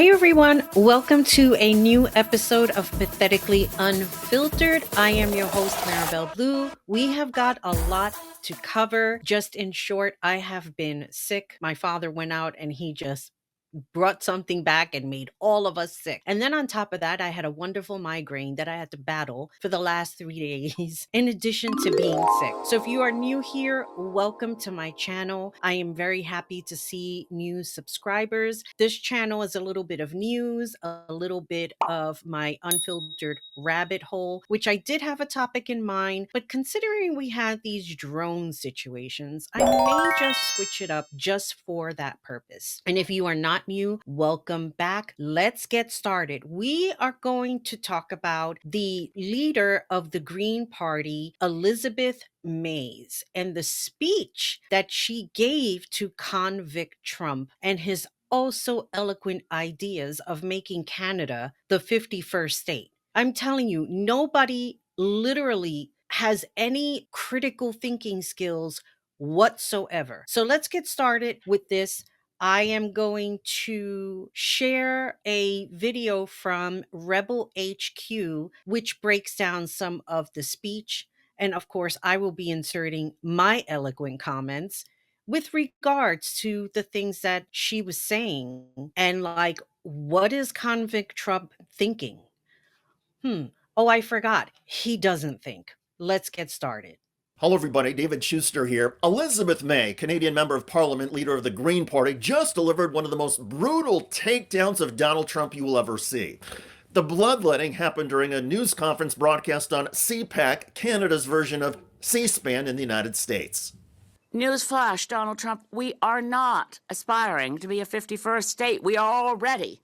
Hey everyone, welcome to a new episode of Pathetically Unfiltered. I am your host, Marabelle Blue. We have got a lot to cover. Just in short, I have been sick. My father went out and he just brought something back and made all of us sick. And then on top of that, I had a wonderful migraine that I had to battle for the last 3 days, in addition to being sick. So if you are new here, welcome to my channel. I am very happy to see new subscribers. This channel is a little bit of news, a little bit of my unfiltered rabbit hole, which I did have a topic in mind, but considering we had these drone situations, I may just switch it up just for that purpose. And if you are not new, welcome back. Let's get started. We are going to talk about the leader of the Green Party, Elizabeth Mays, and the speech that she gave to convict Trump and his also eloquent ideas of making Canada the 51st state. I'm telling you, nobody literally has any critical thinking skills whatsoever. So let's get started with this. I am going to share a video from Rebel HQ, which breaks down some of the speech. And of course, I will be inserting my eloquent comments with regards to the things that she was saying and like, what is convict Trump thinking? Oh, I forgot. He doesn't think. Let's get started. Hello, everybody. David Schuster here. Elizabeth May, Canadian Member of Parliament, leader of the Green Party, just delivered one of the most brutal takedowns of Donald Trump you will ever see. The bloodletting happened during a news conference broadcast on CPAC, Canada's version of C-SPAN in the United States. Newsflash, Donald Trump, we are not aspiring to be a 51st state. We are already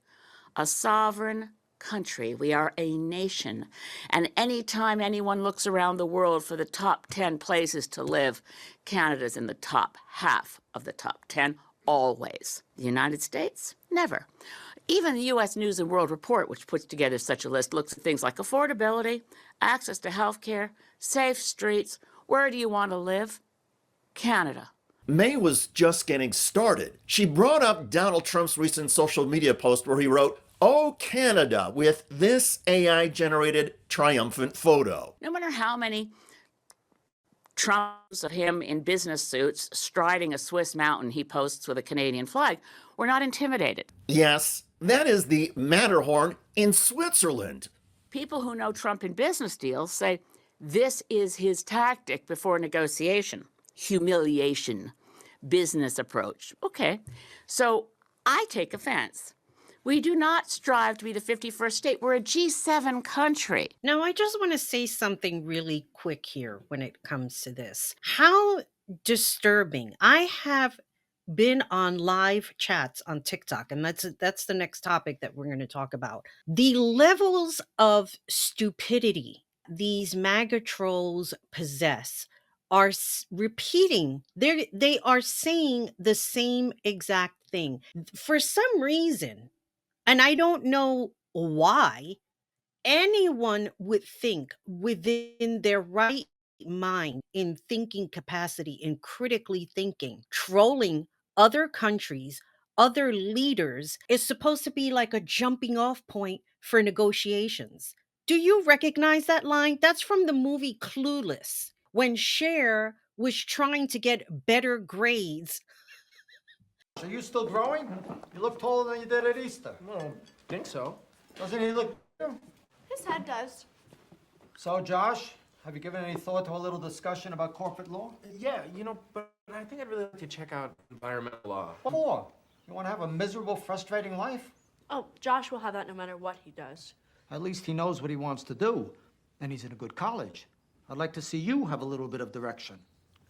a sovereign country. We are a nation. And anytime anyone looks around the world for the top 10 places to live, Canada's in the top half of the top 10, always. The United States? Never. Even the U.S. News and World Report, which puts together such a list, looks at things like affordability, access to health care, safe streets. Where do you want to live? Canada. May was just getting started. She brought up Donald Trump's recent social media post where he wrote, "Oh, Canada," with this AI-generated triumphant photo. No matter how many Trumps of him in business suits striding a Swiss mountain he posts with a Canadian flag, we're not intimidated. Yes, that is the Matterhorn in Switzerland. People who know Trump in business deals say this is his tactic before negotiation. Humiliation, business approach. Okay, so I take offense. We do not strive to be the 51st state. We're a G7 country. Now, I just want to say something really quick here when it comes to this. How disturbing. I have been on live chats on TikTok, and that's the next topic that we're going to talk about. The levels of stupidity these MAGA trolls possess are repeating. They are saying the same exact thing. For some reason, and I don't know why, anyone would think within their right mind, in thinking capacity, in critically thinking, trolling other countries, other leaders is supposed to be like a jumping off point for negotiations. Do you recognize that line? That's from the movie Clueless, when Cher was trying to get better grades. Are you still growing? You look taller than you did at Easter. I don't think so. Doesn't he look? His head does. So, Josh, have you given any thought to a little discussion about corporate law? Yeah, but I think I'd really like to check out environmental law. What for? You want to have a miserable, frustrating life? Oh, Josh will have that no matter what he does. At least he knows what he wants to do, and he's in a good college. I'd like to see you have a little bit of direction.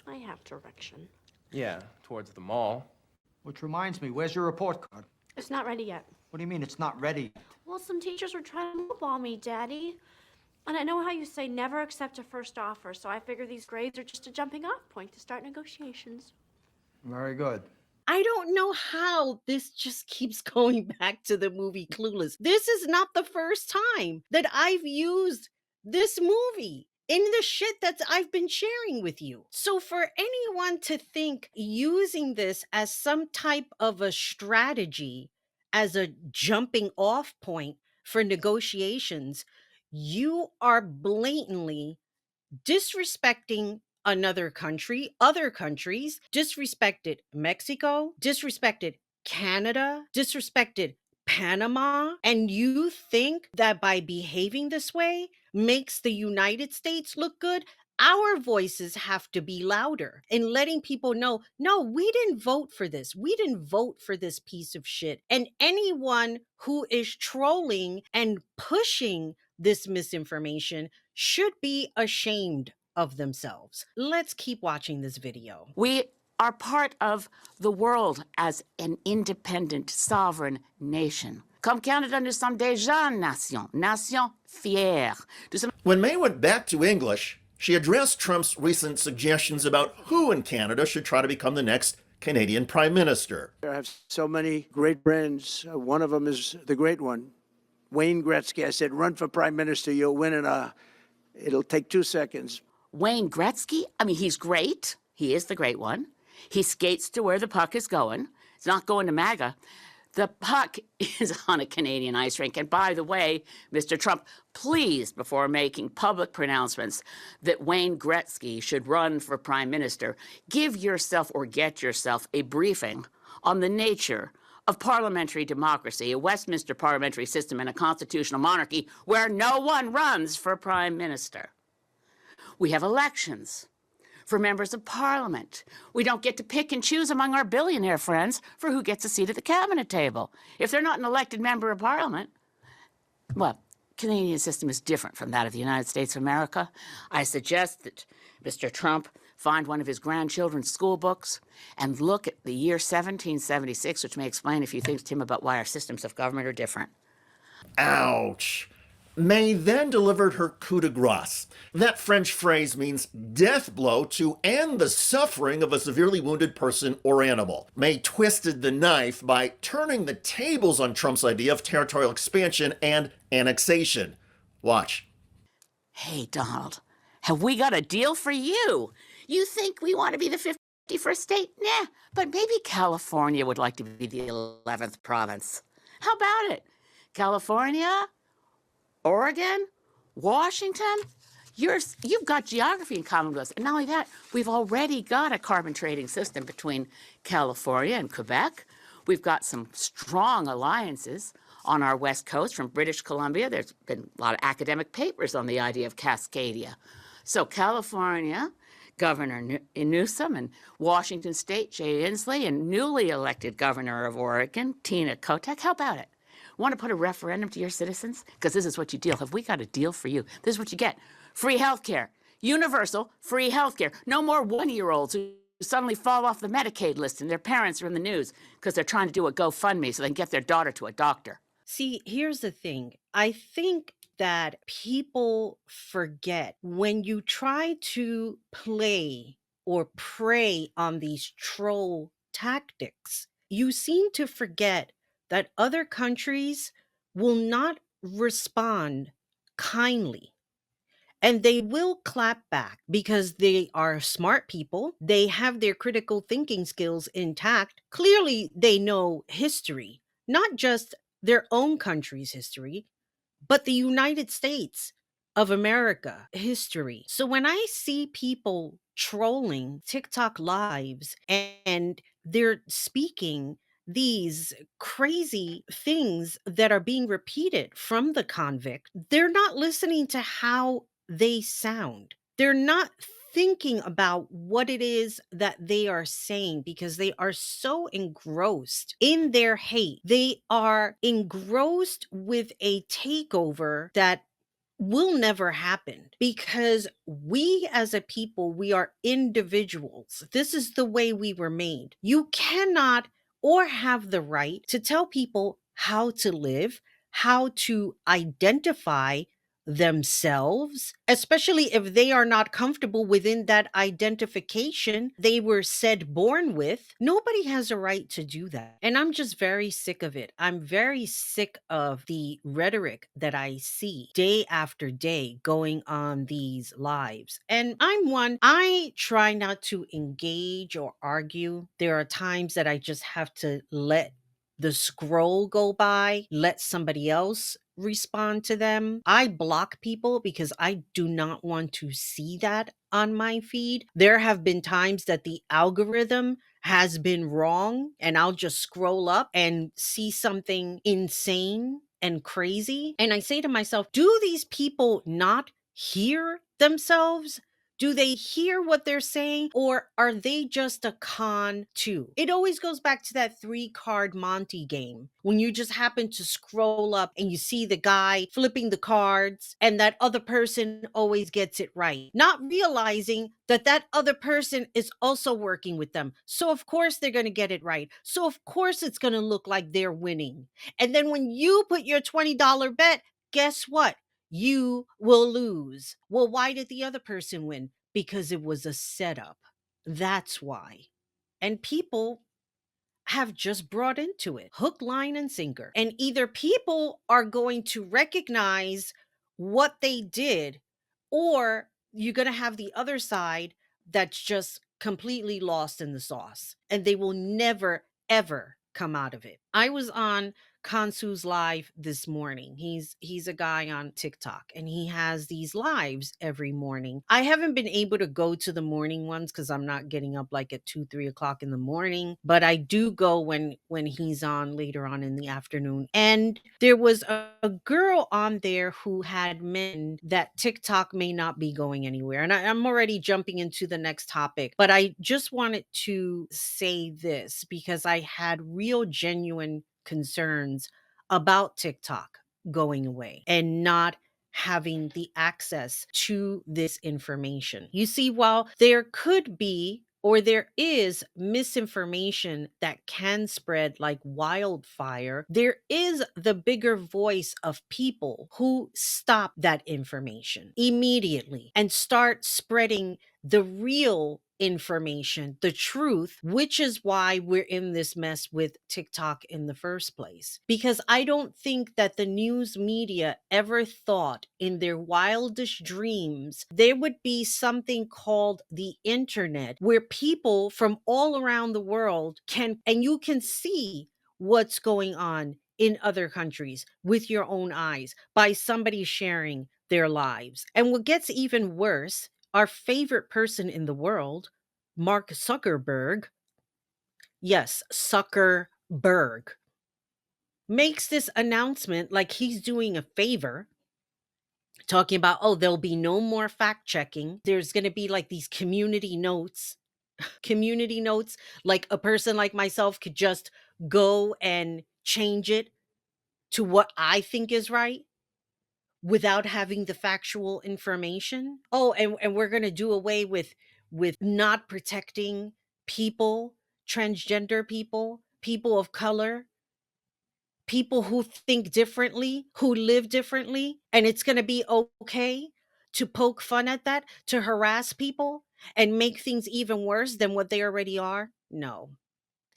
I have direction. Yeah, towards the mall. Which reminds me, where's your report card? It's not ready yet. What do you mean it's not ready? Well, some teachers were trying to lowball me, Daddy. And I know how you say never accept a first offer, so I figure these grades are just a jumping off point to start negotiations. Very good. I don't know how this just keeps going back to the movie Clueless. This is not the first time that I've used this movie in the shit that I've been sharing with you. So for anyone to think using this as some type of a strategy as a jumping off point for negotiations, you are blatantly disrespecting another country, other countries, disrespected Mexico, disrespected Canada, disrespected Panama. And you think that by behaving this way makes the United States look good? Our voices have to be louder in letting people know, no, we didn't vote for this. We didn't vote for this piece of shit. And anyone who is trolling and pushing this misinformation should be ashamed of themselves. Let's keep watching this video. We are part of the world as an independent, sovereign nation. Comme Canada, nous sommes déjà une nation, nation fière. When May went back to English, she addressed Trump's recent suggestions about who in Canada should try to become the next Canadian Prime Minister. I have so many great friends. One of them is the great one, Wayne Gretzky. I said, run for Prime Minister, you'll win it'll take 2 seconds. Wayne Gretzky, I mean, he's great. He is the great one. He skates to where the puck is going. It's not going to MAGA. The puck is on a Canadian ice rink. And by the way, Mr. Trump, please, before making public pronouncements that Wayne Gretzky should run for Prime Minister, give yourself or get yourself a briefing on the nature of parliamentary democracy, a Westminster parliamentary system, and a constitutional monarchy where no one runs for Prime Minister. We have elections for members of parliament. We don't get to pick and choose among our billionaire friends for who gets a seat at the cabinet table. If they're not an elected member of parliament, well, Canadian system is different from that of the United States of America. I suggest that Mr. Trump find one of his grandchildren's school books and look at the year 1776, which may explain a few things to him about why our systems of government are different. Ouch. May then delivered her coup de grace. That French phrase means death blow to end the suffering of a severely wounded person or animal. May twisted the knife by turning the tables on Trump's idea of territorial expansion and annexation. Watch. Hey, Donald, have we got a deal for you? You think we want to be the 51st state? Nah, but maybe California would like to be the 11th province. How about it? California? Oregon, Washington, you've got geography in common with us. And not only that, we've already got a carbon trading system between California and Quebec. We've got some strong alliances on our west coast from British Columbia. There's been a lot of academic papers on the idea of Cascadia. So California, Governor Newsom, and Washington State, Jay Inslee, and newly elected Governor of Oregon, Tina Kotek. How about it? Want to put a referendum to your citizens? Because this is what you deal. Have we got a deal for you? This is what you get. Free health care. Universal free health care. No more one-year-olds who suddenly fall off the Medicaid list and their parents are in the news because they're trying to do a GoFundMe so they can get their daughter to a doctor. See, here's the thing. I think that people forget when you try to play or prey on these troll tactics, you seem to forget that other countries will not respond kindly. And they will clap back because they are smart people. They have their critical thinking skills intact. Clearly, they know history, not just their own country's history, but the United States of America history. So when I see people trolling TikTok lives and they're speaking these crazy things that are being repeated from the convict, they're not listening to how they sound. They're not thinking about what it is that they are saying because they are so engrossed in their hate. They are engrossed with a takeover that will never happen because we as a people, we are individuals. This is the way we were made. You cannot or have the right to tell people how to live, how to identify themselves, especially if they are not comfortable within that identification they were said born with. Nobody has a right to do that. And I'm just very sick of it. I'm very sick of the rhetoric that I see day after day going on these lives. And I try not to engage or argue. There are times that I just have to let the scroll go by, let somebody else respond to them. I block people because I do not want to see that on my feed. There have been times that the algorithm has been wrong and I'll just scroll up and see something insane and crazy. And I say to myself, do these people not hear themselves? Do they hear what they're saying, or are they just a con too? It always goes back to that 3-card Monty game when you just happen to scroll up and you see the guy flipping the cards and that other person always gets it right, not realizing that that other person is also working with them. So of course they're going to get it right. So of course it's going to look like they're winning. And then when you put your $20 bet, guess what? You will lose. Well, why did the other person win? Because it was a setup. That's why. And people have just brought into it hook, line, and sinker. And either people are going to recognize what they did, or you're going to have the other side that's just completely lost in the sauce and they will never, ever come out of it. I was on Kansu's live this morning. He's a guy on TikTok and he has these lives every morning. I haven't been able to go to the morning ones because I'm not getting up like at 2-3 o'clock in the morning, but I do go when he's on later on in the afternoon. And there was a girl on there who had mentioned that TikTok may not be going anywhere. And I'm already jumping into the next topic, but I just wanted to say this because I had real genuine concerns about TikTok going away and not having the access to this information. You see, while there could be or there is misinformation that can spread like wildfire, there is the bigger voice of people who stop that information immediately and start spreading the real information, the truth, which is why we're in this mess with TikTok in the first place. Because I don't think that the news media ever thought in their wildest dreams there would be something called the internet where people from all around the world can, and you can see what's going on in other countries with your own eyes by somebody sharing their lives. And what gets even worse, our favorite person in the world, Mark Zuckerberg, yes, Zuckerberg, makes this announcement like he's doing a favor, talking about, oh, there'll be no more fact checking. There's going to be like these community notes, like a person like myself could just go and change it to what I think is right without having the factual information. Oh, and we're going to do away with not protecting people, transgender people, people of color, people who think differently, who live differently, and it's going to be okay to poke fun at that, to harass people and make things even worse than what they already are. No.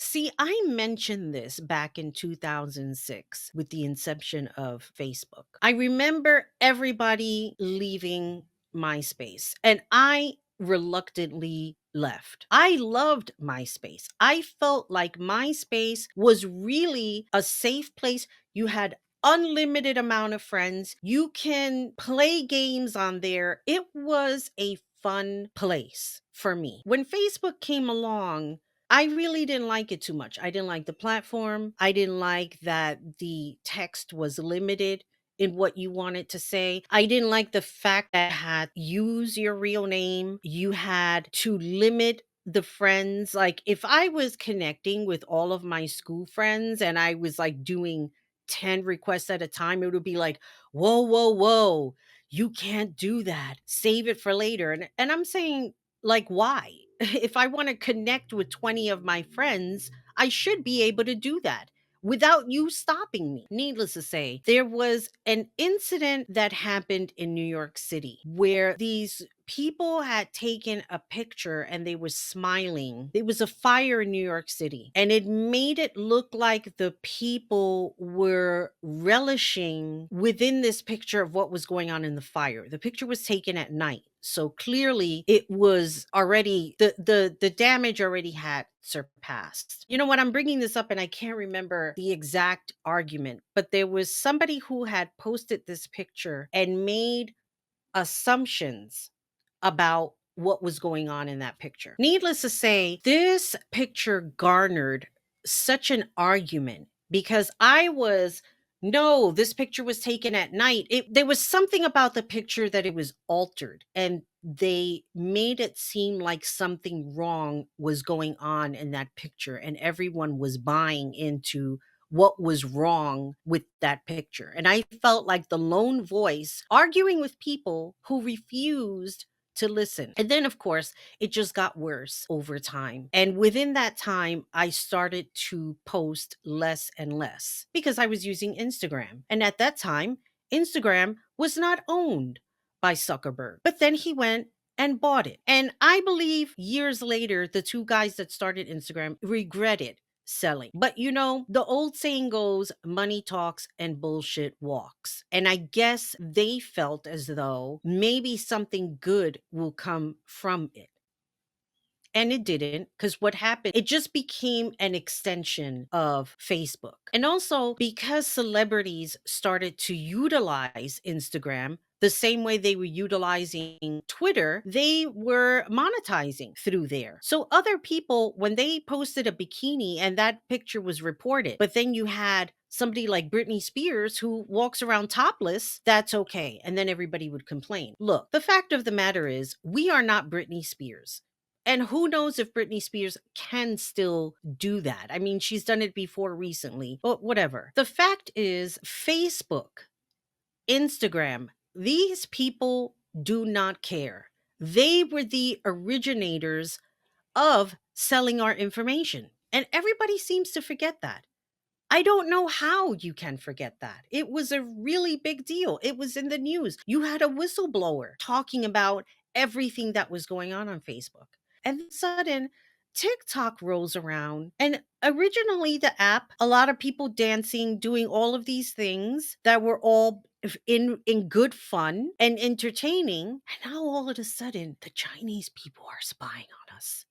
See, I mentioned this back in 2006 with the inception of Facebook. I remember everybody leaving MySpace, and I reluctantly left. I loved MySpace. I felt like MySpace was really a safe place. You had unlimited amount of friends. You can play games on there. It was a fun place for me. When Facebook came along, I really didn't like it too much. I didn't like the platform. I didn't like that the text was limited in what you wanted to say. I didn't like the fact that you had use your real name. You had to limit the friends. Like if I was connecting with all of my school friends and I was like doing 10 requests at a time, it would be like, whoa, whoa, whoa. You can't do that. Save it for later. And I'm saying, like, why? If I want to connect with 20 of my friends, I should be able to do that without you stopping me. Needless to say, there was an incident that happened in New York City where these people had taken a picture and they were smiling. There was a fire in New York City and it made it look like the people were relishing within this picture of what was going on in the fire. The picture was taken at night. So clearly it was already the damage already had surpassed. You know what, I'm bringing this up and I can't remember the exact argument, but there was somebody who had posted this picture and made assumptions about what was going on in that picture. Needless to say, this picture garnered such an argument because no, this picture was taken at night. There was something about the picture that it was altered, and they made it seem like something wrong was going on in that picture, and everyone was buying into what was wrong with that picture. And I felt like the lone voice arguing with people who refused to listen. And then, of course, it just got worse over time. And within that time, I started to post less and less because I was using Instagram. And at that time, Instagram was not owned by Zuckerberg. But then he went and bought it. And I believe years later, the two guys that started Instagram regretted selling. But the old saying goes, money talks and bullshit walks. And I guess they felt as though maybe something good will come from it. And it didn't, because what happened, it just became an extension of Facebook. And also because celebrities started to utilize Instagram the same way they were utilizing Twitter, they were monetizing through there. So other people, when they posted a bikini and that picture was reported, but then you had somebody like Britney Spears who walks around topless, that's okay. And then everybody would complain. Look, the fact of the matter is, we are not Britney Spears. And who knows if Britney Spears can still do that? I mean, she's done it before recently, but whatever. The fact is, Facebook, Instagram, these people do not care. They were the originators of selling our information. And everybody seems to forget that. I don't know how you can forget that. It was a really big deal. It was in the news. You had a whistleblower talking about everything that was going on Facebook. And then sudden, TikTok rolls around. And originally, the app, a lot of people dancing, doing all of these things that were all in good fun and entertaining. And now all of a sudden, the Chinese people are spying on us.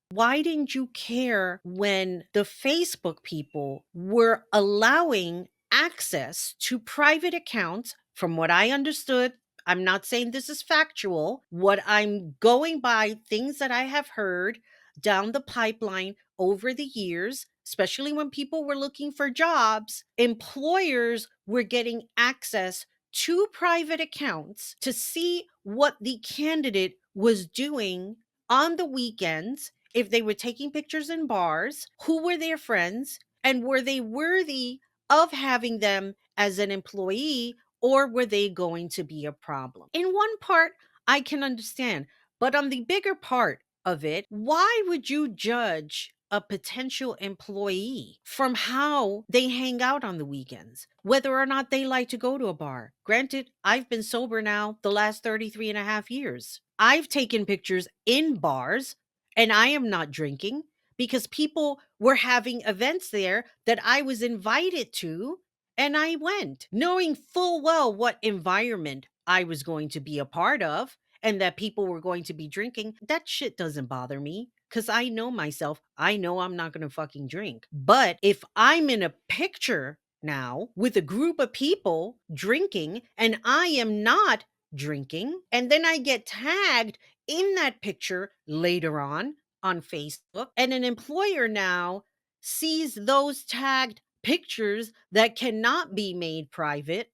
Why didn't you care when the Facebook people were allowing access to private accounts? From what I understood, I'm not saying this is factual. What I'm going by, things that I have heard down the pipeline over the years, especially when people were looking for jobs, employers were getting access to private accounts to see what the candidate was doing on the weekends, if they were taking pictures in bars, who were their friends, and were they worthy of having them as an employee, or were they going to be a problem? In one part, I can understand, but on the bigger part of it, why would you judge a potential employee from how they hang out on the weekends, whether or not they like to go to a bar? Granted, I've been sober now the last 33 and a half years. I've taken pictures in bars and I am not drinking because people were having events there that I was invited to, and I went, knowing full well what environment I was going to be a part of and that people were going to be drinking. That shit doesn't bother me because I know myself. I know I'm not going to fucking drink. But if I'm in a picture now with a group of people drinking and I am not drinking, and then I get tagged in that picture later on Facebook, and an employer now sees those tagged pictures that cannot be made private.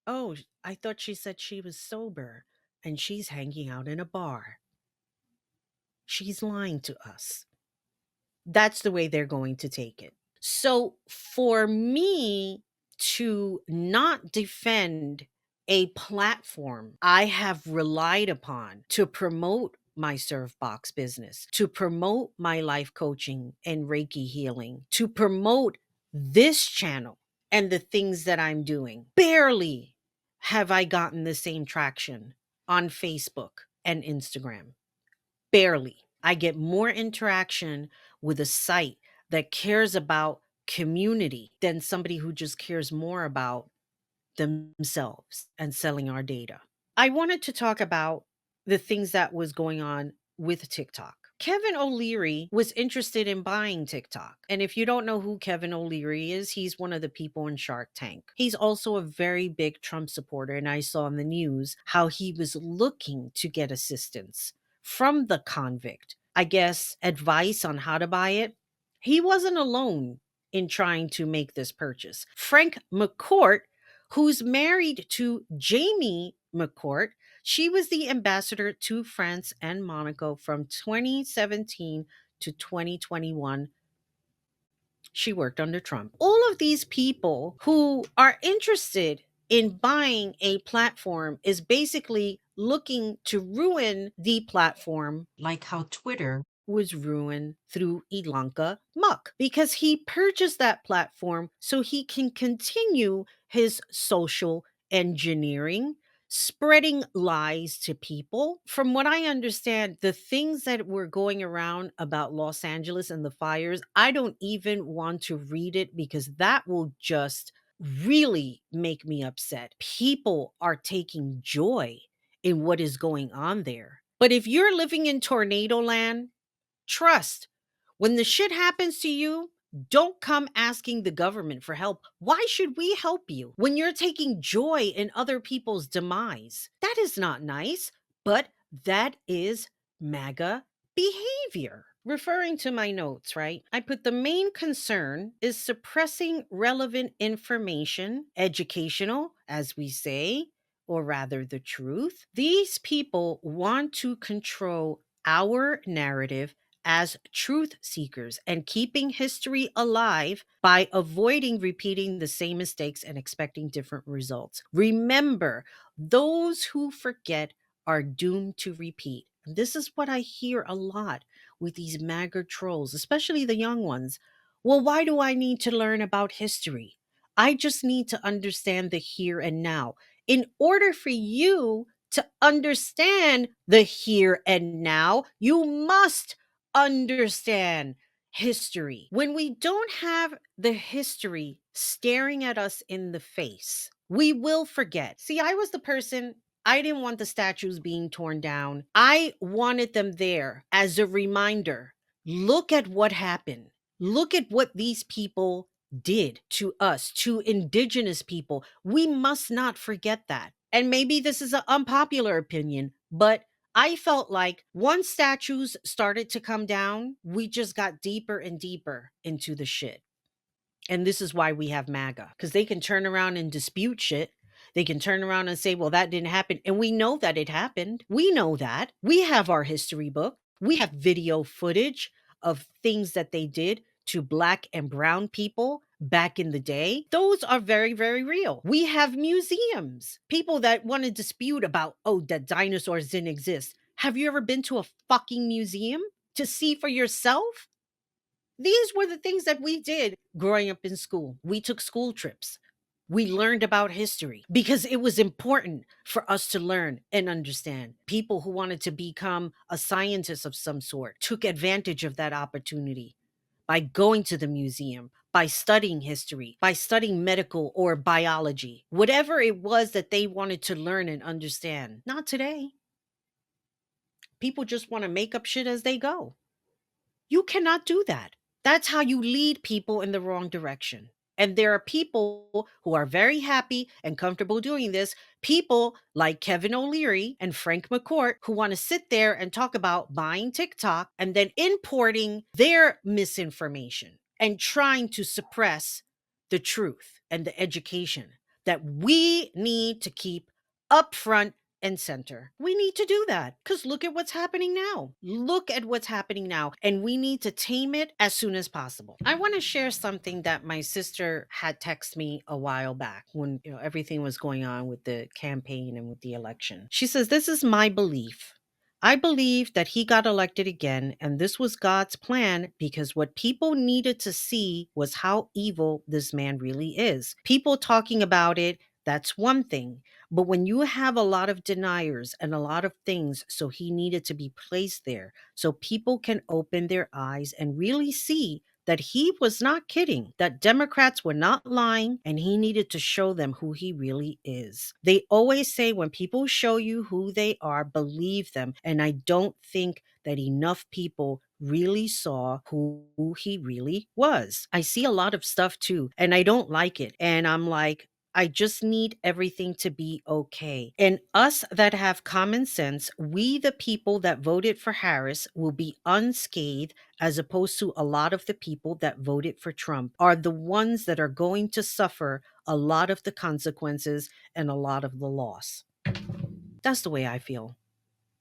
Oh, I thought she said she was sober and she's hanging out in a bar. She's lying to us. That's the way they're going to take it. So for me to not defend a platform I have relied upon to promote my serve box business, to promote my life coaching and Reiki healing, to promote this channel and the things that I'm doing, barely have I gotten the same traction on Facebook and Instagram. Barely. I get more interaction with a site that cares about community than somebody who just cares more about themselves and selling our data. I wanted to talk about the things that was going on with TikTok. Kevin O'Leary was interested in buying TikTok. And if you don't know who Kevin O'Leary is, he's one of the people in Shark Tank. He's also a very big Trump supporter. And I saw in the news how he was looking to get assistance from the convict. I guess advice on how to buy it. He wasn't alone in trying to make this purchase. Frank McCourt, who's married to Jamie McCourt, she was the ambassador to France and Monaco from 2017 to 2021. She worked under Trump. All of these people who are interested in buying a platform is basically looking to ruin the platform, like how Twitter was ruined through Ilanka Muck, because he purchased that platform so he can continue his social engineering, spreading lies to people. From what I understand, the things that were going around about Los Angeles and the fires, I don't even want to read it because that will just really make me upset. People are taking joy in what is going on there. But if you're living in tornado land, trust, when the shit happens to you, don't come asking the government for help. Why should we help you when you're taking joy in other people's demise? That is not nice, but that is MAGA behavior. Referring to my notes, right? I put the main concern is suppressing relevant information, educational, as we say, or rather the truth. These people want to control our narrative as truth seekers and keeping history alive by avoiding repeating the same mistakes and expecting different results. Remember, those who forget are doomed to repeat. This is what I hear a lot with these MAGA trolls, especially the young ones. Well, why do I need to learn about history? I just need to understand the here and now. In order for you to understand the here and now, you must understand history. When we don't have the history staring at us in the face, we will forget. See, I was the person, I didn't want the statues being torn down. I wanted them there as a reminder. Look at what happened. Look at what these people did to us, to indigenous people. We must not forget that. And maybe this is an unpopular opinion, but I felt like once statues started to come down, we just got deeper and deeper into the shit. And this is why we have MAGA, because they can turn around and dispute shit. They can turn around and say, well, that didn't happen. And we know that it happened. We know that. We have our history book. We have video footage of things that they did to Black and brown people back in the day. Those are very, very real. We have museums. People that want to dispute about, oh, that dinosaurs didn't exist. Have you ever been to a fucking museum to see for yourself? These were the things that we did growing up in school. We took school trips. We learned about history because it was important for us to learn and understand. People who wanted to become a scientist of some sort took advantage of that opportunity by going to the museum, by studying history, by studying medical or biology, whatever it was that they wanted to learn and understand. Not today. People just want to make up shit as they go. You cannot do that. That's how you lead people in the wrong direction. And there are people who are very happy and comfortable doing this. People like Kevin O'Leary and Frank McCourt who want to sit there and talk about buying TikTok and then importing their misinformation and trying to suppress the truth and the education that we need to keep upfront and center. We need to do that because look at what's happening now. Look at what's happening now. And we need to tame it as soon as possible. I want to share something that my sister had texted me a while back when everything was going on with the campaign and with the election. She says, this is my belief. I believe that he got elected again, and this was God's plan because what people needed to see was how evil this man really is. People talking about it, that's one thing. But when you have a lot of deniers and a lot of things, so he needed to be placed there so people can open their eyes and really see that he was not kidding, that Democrats were not lying, and he needed to show them who he really is. They always say when people show you who they are, believe them. And I don't think that enough people really saw who he really was. I see a lot of stuff too, and I don't like it. And I'm like, I just need everything to be okay. And us that have common sense, we the people that voted for Harris will be unscathed, as opposed to a lot of the people that voted for Trump are the ones that are going to suffer a lot of the consequences and a lot of the loss. That's the way I feel.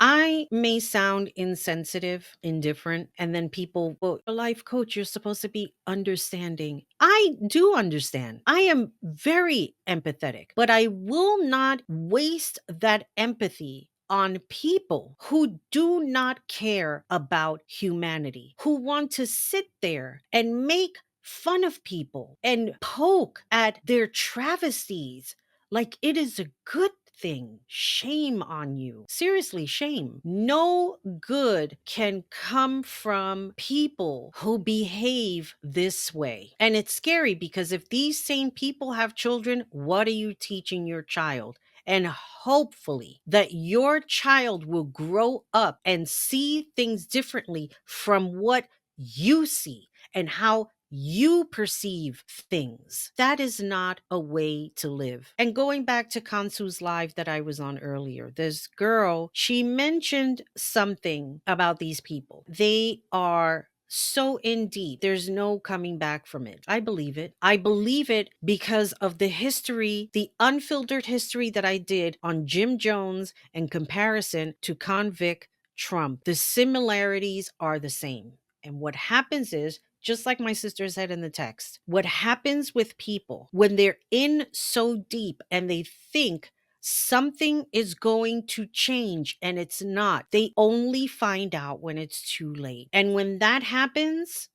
I may sound insensitive, indifferent, and then people, well, a life coach, you're supposed to be understanding. I do understand. I am very empathetic, but I will not waste that empathy on people who do not care about humanity, who want to sit there and make fun of people and poke at their travesties like it is a good thing. Shame on you. Seriously, shame. No good can come from people who behave this way. And it's scary because if these same people have children, what are you teaching your child? And hopefully that your child will grow up and see things differently from what you see and how you perceive things. That is not a way to live. And going back to Kansu's live that I was on earlier, this girl, she mentioned something about these people. They are so in deep. There's no coming back from it. I believe it. I believe it because of the history, the unfiltered history that I did on Jim Jones in comparison to convict Trump. The similarities are the same. And what happens is, just like my sister said in the text, what happens with people when they're in so deep and they think something is going to change and it's not, they only find out when it's too late. And when that happens,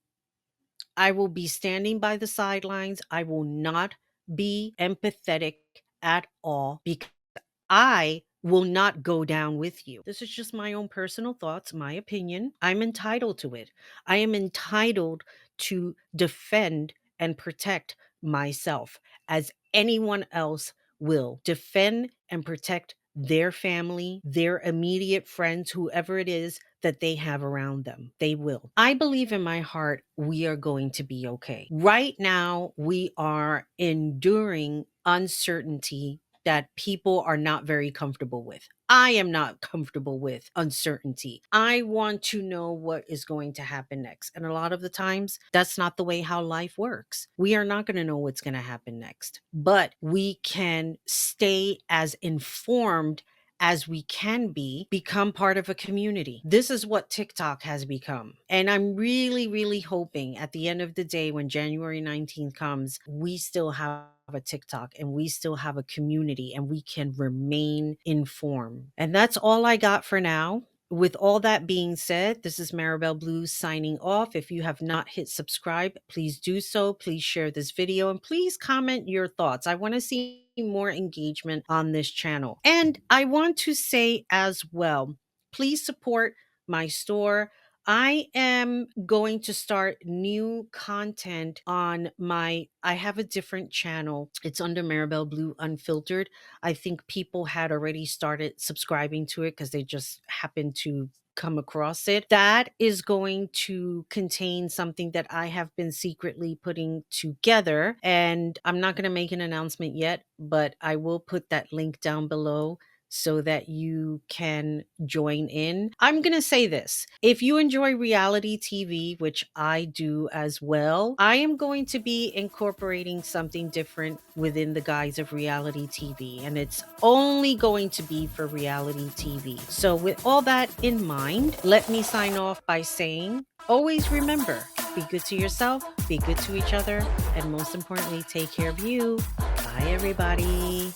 I will be standing by the sidelines. I will not be empathetic at all because I will not go down with you. This is just my own personal thoughts, my opinion. I'm entitled to it. I am entitled to defend and protect myself as anyone else will defend and protect their family, their immediate friends, whoever it is that they have around them. They will. I believe in my heart we are going to be okay. Right now, we are enduring uncertainty that people are not very comfortable with. I am not comfortable with uncertainty. I want to know what is going to happen next. And a lot of the times, that's not the way how life works. We are not going to know what's going to happen next, but we can stay as informed as we can be, become part of a community. This is what TikTok has become. And I'm really, really hoping at the end of the day, when January 19th comes, we still have a TikTok and we still have a community and we can remain informed. And that's all I got for now. With all that being said, this is Marabelle Blue signing off. If you have not hit subscribe, please do so. Please share this video and please comment your thoughts. I want to see more engagement on this channel. And I want to say as well, please support my store. I am going to start new content on I have a different channel. It's under Marabelle Blue Unfiltered. I think people had already started subscribing to it because they just happened to come across it. That is going to contain something that I have been secretly putting together. And I'm not going to make an announcement yet, but I will put that link down below so that you can join in. I'm going to say this. If you enjoy reality TV, which I do as well, I am going to be incorporating something different within the guise of reality TV, and it's only going to be for reality TV. So with all that in mind, let me sign off by saying, always remember, be good to yourself, be good to each other, and most importantly, take care of you. Bye, everybody.